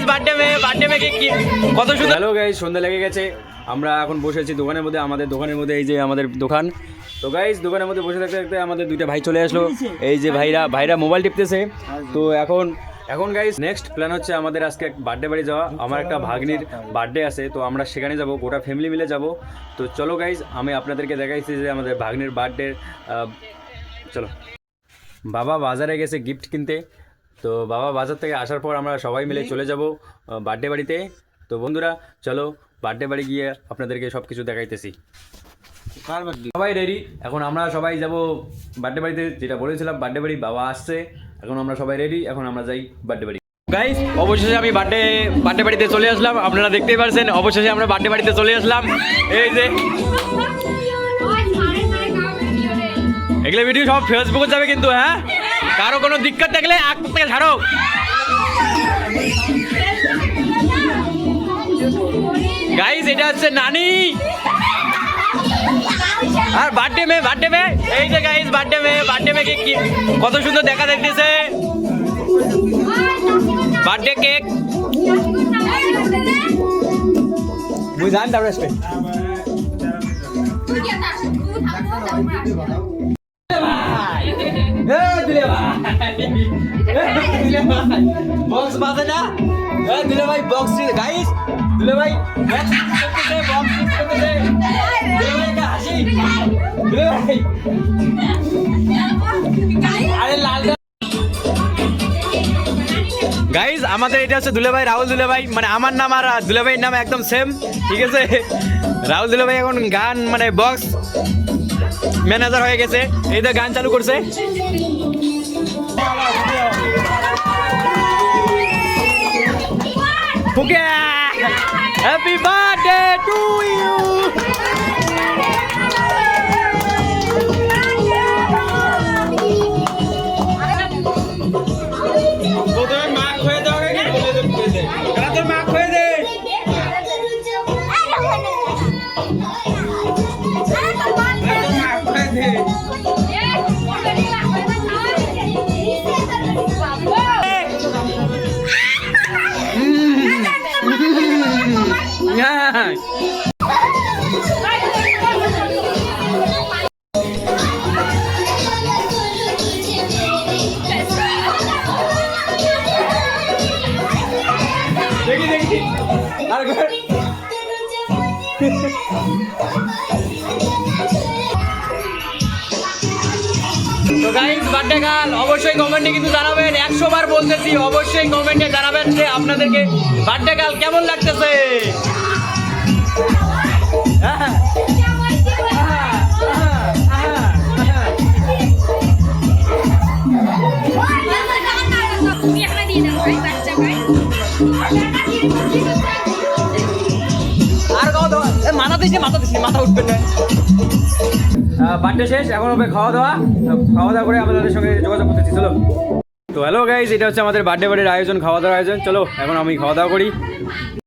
Birthday মে কি কত সুন্দর। হ্যালো গাইস, সন্ধ্যা লেগে গেছে, আমরা এখন বসে আছি দোকানের মধ্যে। আমাদের দোকানের মধ্যে এই যে আমাদের দোকান। তো গাইস দোকানের মধ্যে বসে থাকতে থাকতে আমাদের দুইটা ভাই চলে আসলো। এই যে ভাইরা মোবাইল টিপতেছে। তো এখন গাইস নেক্সট প্ল্যান হচ্ছে আমাদের আজকে বার্থডে বাড়ি যাওয়া। আমার একটা ভাগ্নির বার্থডে আছে, তো আমরা সেখানে যাব, গোটা ফ্যামিলি মিলে যাব। তো চলো গাইস, আমি আপনাদেরকে দেখাইছি যে আমাদের ভাগ্নির বার্থডে। চলো, বাবা বাজারে গেছে গিফট কিনতে। তো বাবা বাজার থেকে আসার পর আমরা সবাই মিলে চলে যাব বার্থডে বাড়িতে। তো বন্ধুরা চলো বার্থডে বাড়ি গিয়ে আপনাদেরকে সব কিছু দেখাইতেছি। সবাই রেডি, এখন আমরা সবাই যাব বার্থডে বাড়িতে, যেটা বলেছিলাম বার্থডে বাড়ি। বাবা আসছে, এখন আমরা সবাই রেডি, এখন আমরা যাই বার্থডে বাড়ি। গাইস অবশেষে আমি বার্থডে বাড়িতে চলে আসলাম। আপনারা দেখতেই পারছেন, অবশেষে আমরা বার্থডে বাড়িতে চলে আসলাম। এই যে এগুলো ভিডিও সব ফেসবুকে যাবে কিন্তু, হ্যাঁ, কারো কোনো দিক্কত থাকলে আগ থেকে ছাড়ো। গাইস এটা হচ্ছে নানি আর বার্থডে মে। এই যে গাইস বার্থডে মে কি কত সুন্দর দেখা যাইতেছে। বার্থডে কেক মুই জান দাও রেস্টে। বক্স বাজে না, দিলে ভাই বক্স গাইস, দিলে ভাই বক্স করতেছে, দিলে ভাই একটা হাসি, দিলে ভাই আরে লাল। গাইস আমাদের এটা হচ্ছে দুলে ভাই, রাহুল দুলে ভাই, মানে আমার নাম আর দুলে ভাইয়ের নাম একদম সেম, ঠিক আছে। রাহুল দুলে ভাই এখন গান মানে বক্স ম্যানেজার হয়ে গেছে, এই তো গান চালু করছে। Happy birthday to you. তো গাইস বার্থডে গার্ল অবশ্যই কমেন্টে কিন্তু জানাবেন, 100 বার বলতেছি, অবশ্যই কমেন্টে জানাবেন যে আপনাদেরকে বার্থডে গার্ল কেমন লাগতেছে। আর মাথা উঠবে না। বার্থডে শেষ, এখন হবে খাওয়া দাওয়া করে আপনাদের সঙ্গে যোগাযোগ করতেছি। চলো। তো হ্যালো গাইস, এটা হচ্ছে আমাদের বার্থডে বাড়ির আয়োজন, খাওয়া দাওয়ার আয়োজন। চলো এখন আমি খাওয়া দাওয়া করি।